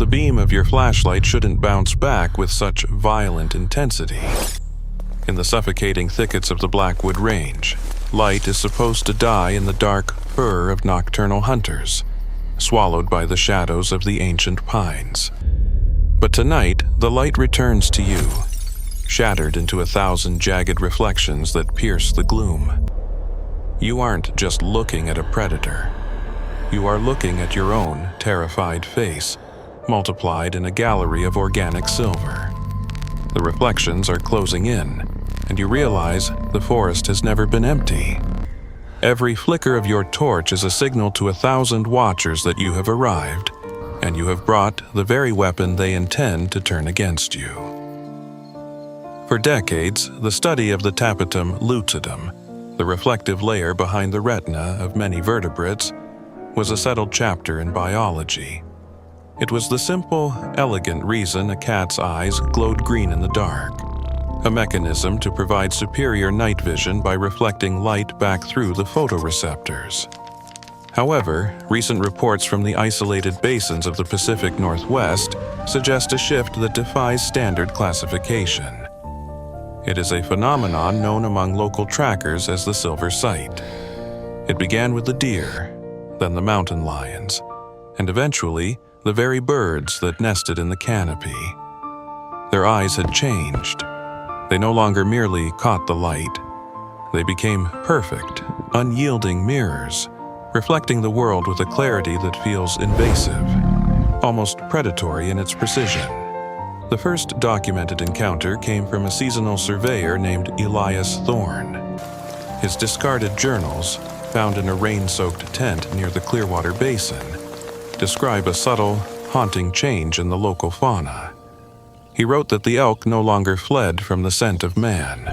beam of your flashlight shouldn't bounce back with such violent intensity. In the suffocating thickets of the Blackwood Range, light is supposed to die in the dark fur of nocturnal hunters, swallowed by the shadows of the ancient pines. But tonight, the light returns to you, shattered into 1,000 jagged reflections that pierce the gloom. You aren't just looking at a predator. You are looking at your own terrified face, multiplied in a gallery of organic silver. The reflections are closing in, and you realize the forest has never been empty. Every flicker of your torch is a signal to 1,000 watchers that you have arrived, and you have brought the very weapon they intend to turn against you. For decades, the study of the tapetum lucidum, the reflective layer behind the retina of many vertebrates, was a settled chapter in biology. It was the simple, elegant reason a cat's eyes glowed green in the dark, a mechanism to provide superior night vision by reflecting light back through the photoreceptors. However, recent reports from the isolated basins of the Pacific Northwest suggest a shift that defies standard classification. It is a phenomenon known among local trackers as the silver sight. It began with the deer, then the mountain lions, and eventually the very birds that nested in the canopy. Their eyes had changed. They no longer merely caught the light. They became perfect, unyielding mirrors, reflecting the world with a clarity that feels invasive, almost predatory in its precision. The first documented encounter came from a seasonal surveyor named Elias Thorne. His discarded journals, found in a rain-soaked tent near the Clearwater Basin, describe a subtle, haunting change in the local fauna. He wrote that the elk no longer fled from the scent of man.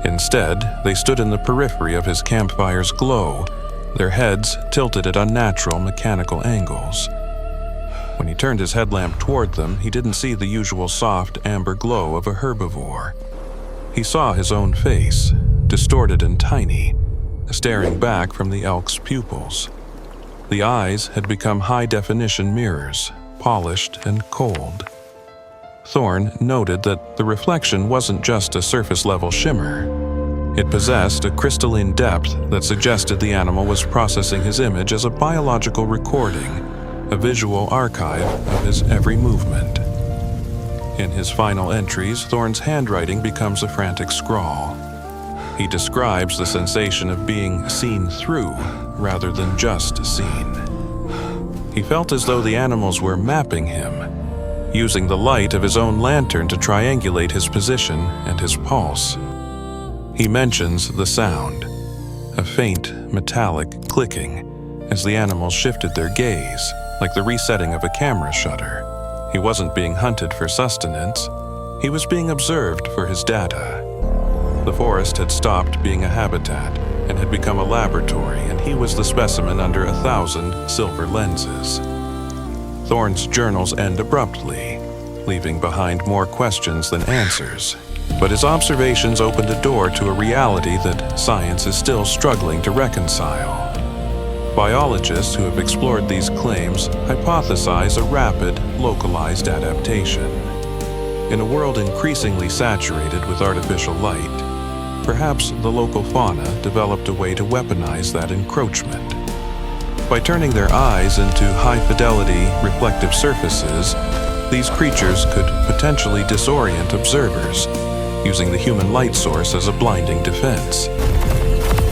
Instead, they stood in the periphery of his campfire's glow, their heads tilted at unnatural mechanical angles. When he turned his headlamp toward them, he didn't see the usual soft amber glow of a herbivore. He saw his own face, distorted and tiny, staring back from the elk's pupils. The eyes had become high-definition mirrors, polished and cold. Thorne noted that the reflection wasn't just a surface-level shimmer. It possessed a crystalline depth that suggested the animal was processing his image as a biological recording, a visual archive of his every movement. In his final entries, Thorne's handwriting becomes a frantic scrawl. He describes the sensation of being seen through rather than just seen. He felt as though the animals were mapping him, using the light of his own lantern to triangulate his position and his pulse. He mentions the sound, a faint, metallic clicking, as the animals shifted their gaze, like the resetting of a camera shutter. He wasn't being hunted for sustenance. He was being observed for his data. The forest had stopped being a habitat and had become a laboratory, and he was the specimen under 1,000 silver lenses. Thorne's journals end abruptly, leaving behind more questions than answers. But his observations opened a door to a reality that science is still struggling to reconcile. Biologists who have explored these claims hypothesize a rapid, localized adaptation. In a world increasingly saturated with artificial light, perhaps the local fauna developed a way to weaponize that encroachment. By turning their eyes into high-fidelity, reflective surfaces, these creatures could potentially disorient observers, using the human light source as a blinding defense.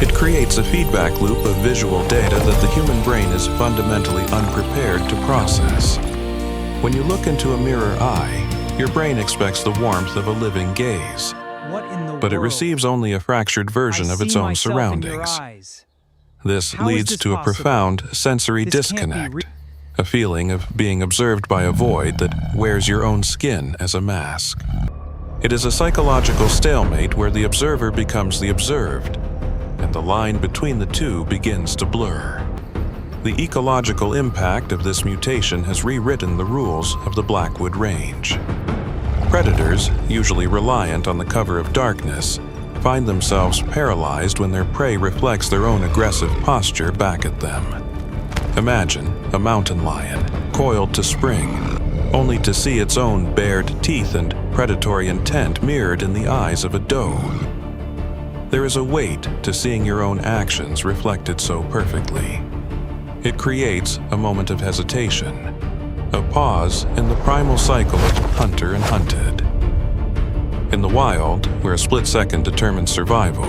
It creates a feedback loop of visual data that the human brain is fundamentally unprepared to process. When you look into a mirror eye, your brain expects the warmth of a living gaze, but it receives only a fractured version of its own surroundings. This leads to a profound sensory disconnect, a feeling of being observed by a void that wears your own skin as a mask. It is a psychological stalemate where the observer becomes the observed, and the line between the two begins to blur. The ecological impact of this mutation has rewritten the rules of the Blackwood Range. Predators, usually reliant on the cover of darkness, find themselves paralyzed when their prey reflects their own aggressive posture back at them. Imagine a mountain lion, coiled to spring, only to see its own bared teeth and predatory intent mirrored in the eyes of a doe. There is a weight to seeing your own actions reflected so perfectly. It creates a moment of hesitation, a pause in the primal cycle of hunter and hunted. In the wild, where a split second determines survival,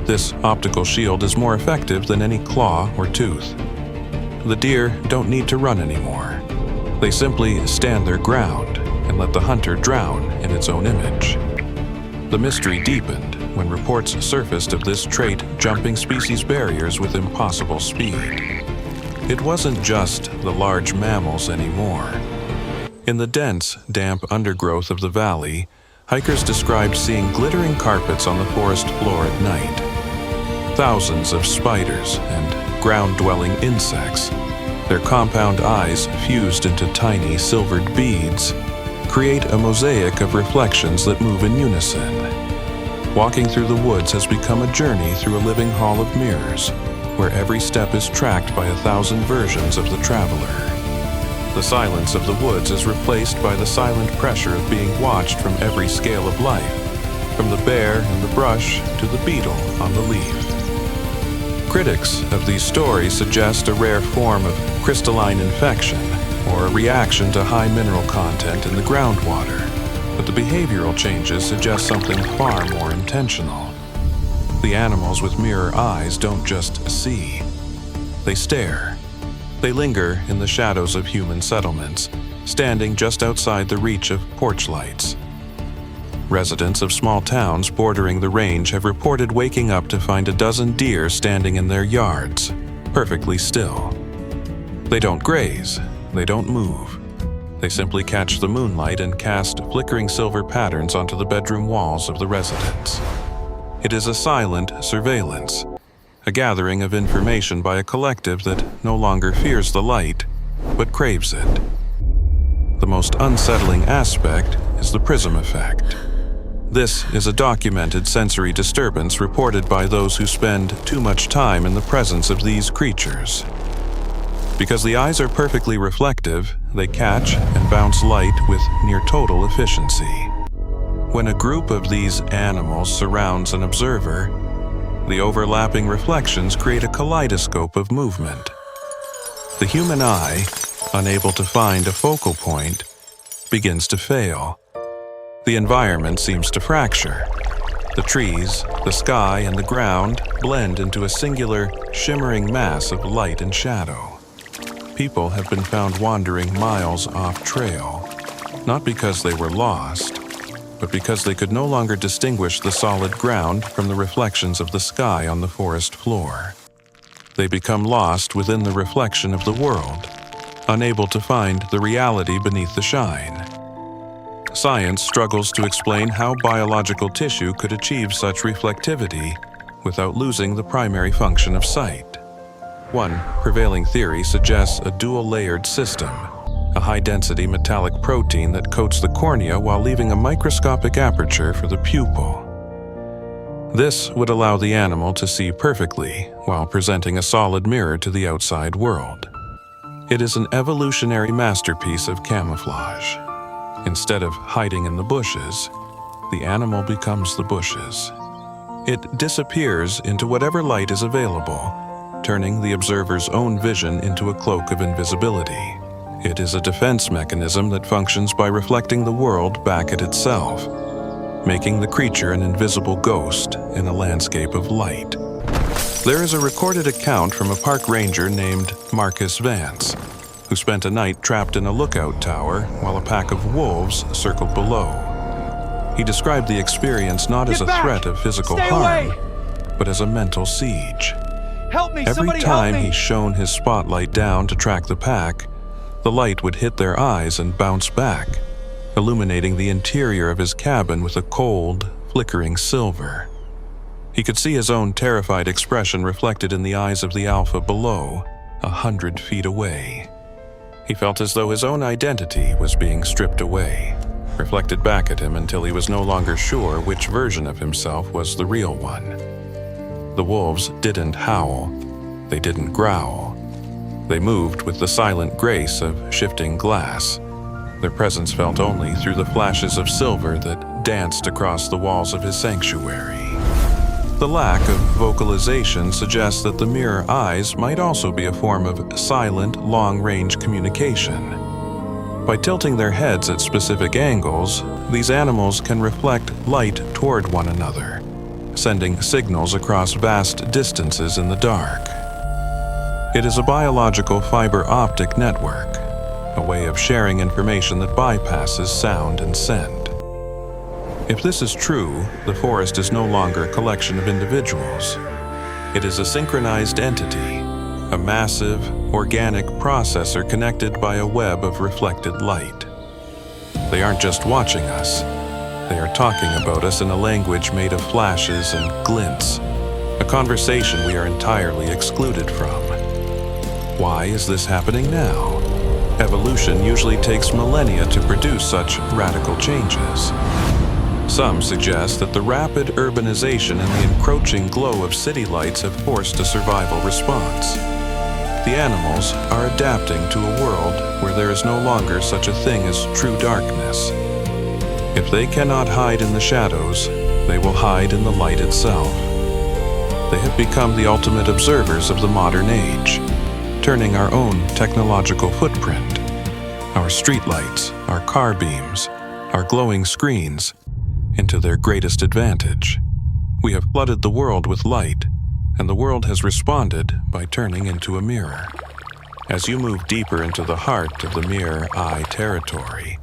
this optical shield is more effective than any claw or tooth. The deer don't need to run anymore. They simply stand their ground and let the hunter drown in its own image. The mystery deepened when reports surfaced of this trait jumping species barriers with impossible speed. It wasn't just the large mammals anymore. In the dense, damp undergrowth of the valley, hikers described seeing glittering carpets on the forest floor at night. Thousands of spiders and ground-dwelling insects, their compound eyes fused into tiny silvered beads, create a mosaic of reflections that move in unison. Walking through the woods has become a journey through a living hall of mirrors, where every step is tracked by 1,000 versions of the traveler. The silence of the woods is replaced by the silent pressure of being watched from every scale of life, from the bear in the brush to the beetle on the leaf. Critics of these stories suggest a rare form of crystalline infection or a reaction to high mineral content in the groundwater, but the behavioral changes suggest something far more intentional. The animals with mirror eyes don't just see, they stare. They linger in the shadows of human settlements, standing just outside the reach of porch lights. Residents of small towns bordering the range have reported waking up to find a dozen deer standing in their yards, perfectly still. They don't graze, they don't move. They simply catch the moonlight and cast flickering silver patterns onto the bedroom walls of the residents. It is a silent surveillance, a gathering of information by a collective that no longer fears the light, but craves it. The most unsettling aspect is the Prism Effect. This is a documented sensory disturbance reported by those who spend too much time in the presence of these creatures. Because the eyes are perfectly reflective, they catch and bounce light with near total efficiency. When a group of these animals surrounds an observer, the overlapping reflections create a kaleidoscope of movement. The human eye, unable to find a focal point, begins to fail. The environment seems to fracture. The trees, the sky, and the ground blend into a singular, shimmering mass of light and shadow. People have been found wandering miles off trail, not because they were lost, but because they could no longer distinguish the solid ground from the reflections of the sky on the forest floor. They become lost within the reflection of the world, unable to find the reality beneath the shine. Science struggles to explain how biological tissue could achieve such reflectivity without losing the primary function of sight. One prevailing theory suggests a dual-layered system, a high-density metallic protein that coats the cornea while leaving a microscopic aperture for the pupil. This would allow the animal to see perfectly while presenting a solid mirror to the outside world. It is an evolutionary masterpiece of camouflage. Instead of hiding in the bushes, the animal becomes the bushes. It disappears into whatever light is available, turning the observer's own vision into a cloak of invisibility. It is a defense mechanism that functions by reflecting the world back at itself, making the creature an invisible ghost in a landscape of light. There is a recorded account from a park ranger named Marcus Vance, who spent a night trapped in a lookout tower while a pack of wolves circled below. He described the experience not as a threat of physical harm, but as a mental siege. Help me! Every time he shone his spotlight down to track the pack, the light would hit their eyes and bounce back, illuminating the interior of his cabin with a cold, flickering silver. He could see his own terrified expression reflected in the eyes of the alpha below, 100 feet away. He felt as though his own identity was being stripped away, reflected back at him until he was no longer sure which version of himself was the real one. The wolves didn't howl, they didn't growl. They moved with the silent grace of shifting glass, their presence felt only through the flashes of silver that danced across the walls of his sanctuary. The lack of vocalization suggests that the mirror eyes might also be a form of silent, long-range communication. By tilting their heads at specific angles, these animals can reflect light toward one another, sending signals across vast distances in the dark. It is a biological fiber optic network, a way of sharing information that bypasses sound and scent. If this is true, the forest is no longer a collection of individuals. It is a synchronized entity, a massive, organic processor connected by a web of reflected light. They aren't just watching us. They are talking about us in a language made of flashes and glints, a conversation we are entirely excluded from. Why is this happening now? Evolution usually takes millennia to produce such radical changes. Some suggest that the rapid urbanization and the encroaching glow of city lights have forced a survival response. The animals are adapting to a world where there is no longer such a thing as true darkness. If they cannot hide in the shadows, they will hide in the light itself. They have become the ultimate observers of the modern age, turning our own technological footprint, our streetlights, our car beams, our glowing screens, into their greatest advantage. We have flooded the world with light, and the world has responded by turning into a mirror. As you move deeper into the heart of the mirror eye territory,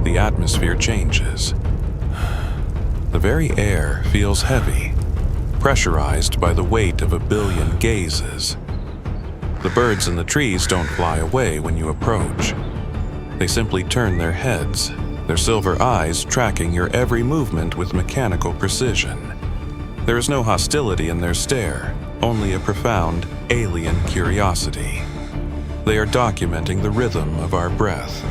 the atmosphere changes. The very air feels heavy, pressurized by the weight of a billion gazes. The birds in the trees don't fly away when you approach. They simply turn their heads, their silver eyes tracking your every movement with mechanical precision. There is no hostility in their stare, only a profound, alien curiosity. They are documenting the rhythm of our breath,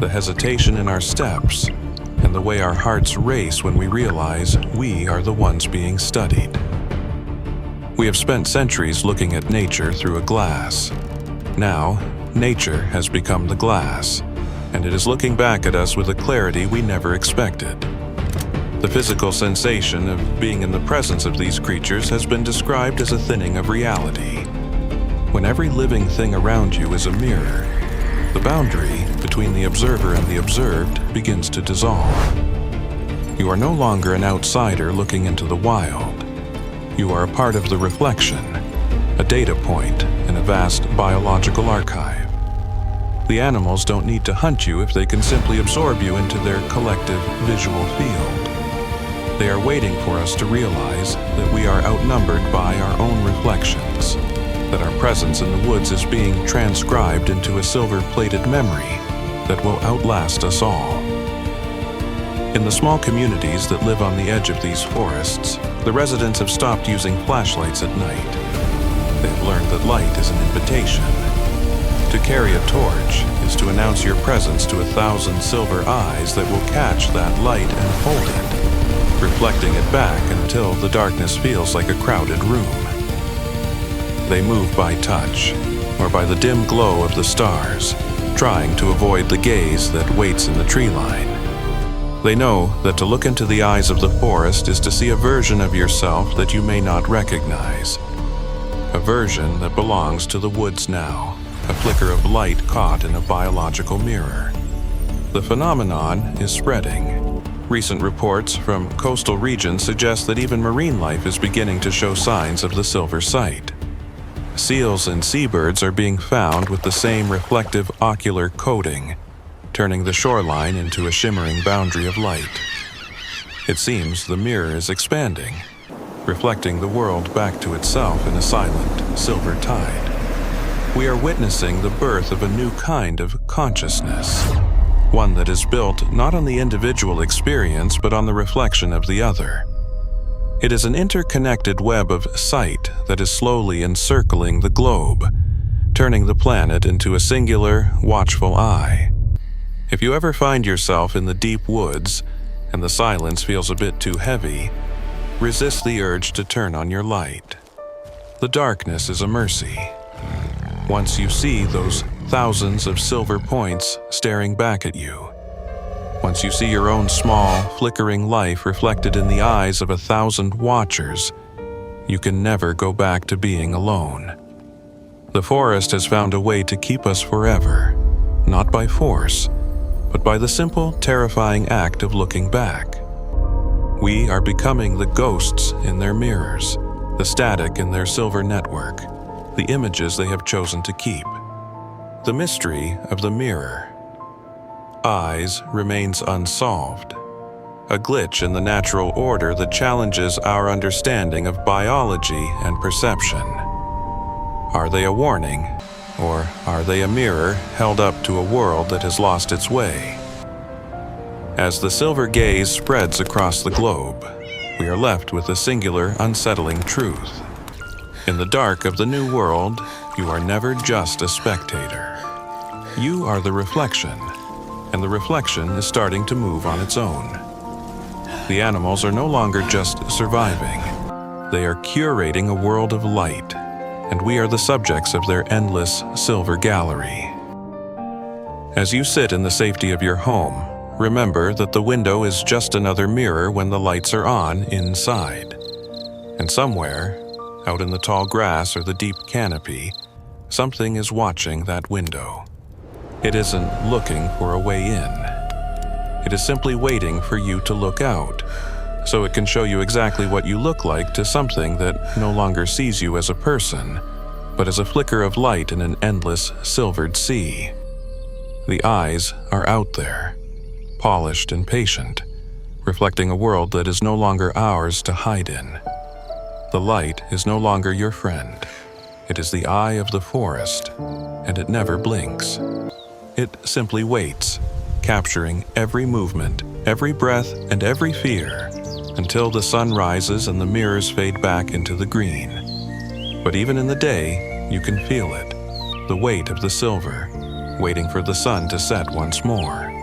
the hesitation in our steps, and the way our hearts race when we realize we are the ones being studied. We have spent centuries looking at nature through a glass. Now, nature has become the glass, and it is looking back at us with a clarity we never expected. The physical sensation of being in the presence of these creatures has been described as a thinning of reality. When every living thing around you is a mirror, the boundary between the observer and the observed begins to dissolve. You are no longer an outsider looking into the wild. You are a part of the reflection, a data point in a vast biological archive. The animals don't need to hunt you if they can simply absorb you into their collective visual field. They are waiting for us to realize that we are outnumbered by our own reflections, that our presence in the woods is being transcribed into a silver-plated memory that will outlast us all. In the small communities that live on the edge of these forests, the residents have stopped using flashlights at night. They have learned that light is an invitation. To carry a torch is to announce your presence to 1,000 silver eyes that will catch that light and hold it, reflecting it back until the darkness feels like a crowded room. They move by touch, or by the dim glow of the stars, trying to avoid the gaze that waits in the tree line. They know that to look into the eyes of the forest is to see a version of yourself that you may not recognize, a version that belongs to the woods now, a flicker of light caught in a biological mirror. The phenomenon is spreading. Recent reports from coastal regions suggest that even marine life is beginning to show signs of the silver sight. Seals and seabirds are being found with the same reflective ocular coating, turning the shoreline into a shimmering boundary of light. It seems the mirror is expanding, reflecting the world back to itself in a silent, silver tide. We are witnessing the birth of a new kind of consciousness, one that is built not on the individual experience but on the reflection of the other. It is an interconnected web of sight that is slowly encircling the globe, turning the planet into a singular, watchful eye. If you ever find yourself in the deep woods and the silence feels a bit too heavy, resist the urge to turn on your light. The darkness is a mercy. once you see those thousands of silver points staring back at you. Once you see your own small, flickering life reflected in the eyes of 1,000 watchers, you can never go back to being alone. The forest has found a way to keep us forever, not by force, but by the simple, terrifying act of looking back. We are becoming the ghosts in their mirrors, the static in their silver network, the images they have chosen to keep. The mystery of the mirror. Eyes remains unsolved, a glitch in the natural order that challenges our understanding of biology and perception. Are they a warning, or are they a mirror held up to a world that has lost its way? As the silver gaze spreads across the globe, we are left with a singular, unsettling truth. In the dark of the new world, you are never just a spectator. You are the reflection, and the reflection is starting to move on its own. The animals are no longer just surviving. They are curating a world of light, and we are the subjects of their endless silver gallery. As you sit in the safety of your home, remember that the window is just another mirror when the lights are on inside. And somewhere, out in the tall grass or the deep canopy, something is watching that window. It isn't looking for a way in. It is simply waiting for you to look out, so it can show you exactly what you look like to something that no longer sees you as a person, but as a flicker of light in an endless silvered sea. The eyes are out there, polished and patient, reflecting a world that is no longer ours to hide in. The light is no longer your friend. It is the eye of the forest, and it never blinks. It simply waits, capturing every movement, every breath, and every fear, until the sun rises and the mirrors fade back into the green. But even in the day, you can feel it, the weight of the silver, waiting for the sun to set once more.